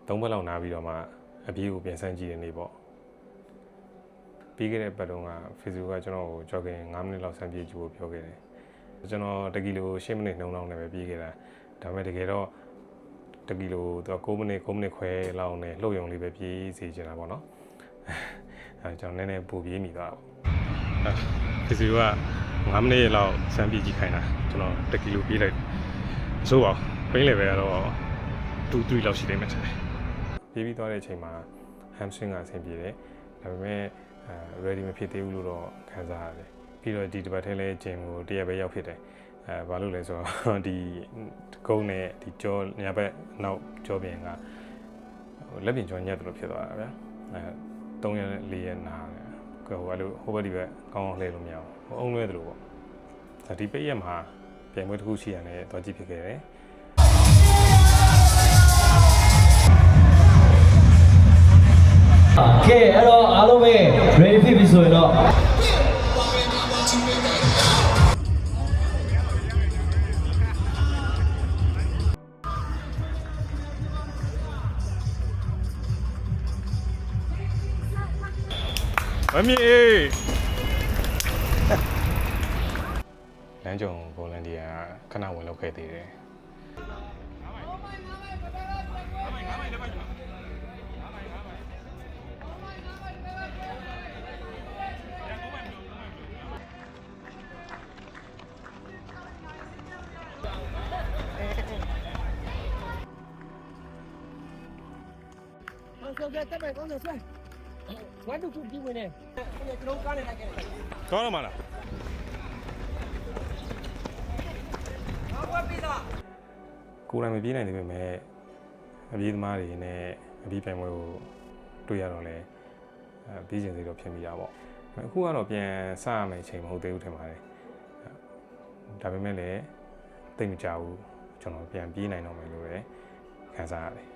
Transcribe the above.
3 ပတ်လောက်နားပြီးတော့မှအပြေးကိုပြန်ဆန်းကြည့်တဲ့နေ့ပေါ့ပြီးခဲ့တဲ့ပတ်တုန်းက Facebook ကကျွန်တော်ကို jogging 5 မိနစ်လောက်ဆန်းပြေးကြည့်ဖို့ပြောခဲ့တယ်ကျွန်တော်1ကီလို10မိနစ်နှုန်းလောက်နဲ့ပဲပြေးခဲ့တာဒါပေမဲ့တကယ်တော့1ကီလိုသူက9မိနစ်ခွဲလောက်နဲ့လှုပ်ရုံလေးပဲပြေးစီချင်တာပေါ့နော်အဲကျွန်တော်နည်းနည်းပိုပြေးမိသွားတာပေါ့ Facebook က5မိနစ်လောက်ဆန်းပြေးကြည့်ခိုင်းတာကျွန်တော်1ကီလိုပြေးလိုက်မစိုးပါဘူးပိန်းလေပဲကတော့2 3လောက်ရှိနေမှထင်တယ်ပြေးပြီးသွားတဲ့အချိန်မှာ hamstring ကအဆင်ပြေတယ်ဒါပေမဲ့ready မဖြစ်သေးဘူးလို့တော့ခံစားရတယ်ပြီးတော့ဒီတစ်ပတ်ထဲလဲ gym ကိုတရက်ပဲရောက်ဖြစ်တယ်ဘာလို့လဲဆိုတော့ဒီကုန်းနဲ့ဒီကြောညာဘက်နောက်ကြောပြင်ကလက်ပြင်ကြောညက်တယ်လို့ဖြစ်သွားတာဗျာ3ရက်4ရက်နာဟိုအဲ့လိုဟိုဘက်ဒီဘက်ကောင်းအောင်လှည့်လို့မရဘူးဟိုအုံလွဲတယ်လို့ပေါ့ဒီပိတ်ရက်မှာပြိုင်ပွဲတစ်ခုရှိရတယ်တော့ကြည့်ဖြစ်ခဲ့တယ်ကဲအဲ့တော့အားလုံးပဲ ready ဖြစ်ပြီဆိုရင်တော့မမီလမ်းကြုံဗော်လန်တီယာခဏဝင်လောက်ခဲ့သေးတယ်ဟုတ်ကဲ့တက်မယ်ကောင်းတယ်ဆွဲဝမ်းတူတူပြီးဝင်နေကျွန်တော်ကားနေလိုက်ခဲ့တယ် ကောင်းတော့မလားကိုယ်တိုင်မပြေးနိုင်သေးပေမဲ့အပြေးသမားတွေနဲ့အပြေးပြိုင်ပွဲကိုတွေ့ရတော့လဲပြေးကျင်စိတ်တော့ဖြစ်မိတာပေါ့အခုကတော့ပြန်စရမယ့်အချိန်မဟုတ်သေးဘူးထင်ပါတယ်ဒါပေမဲ့လည်းတိတ်မကြဘူးကျွန်တော်ပြန်ပြေးနိုင်တော့မယ်လို့လည်းခံစားရတယ်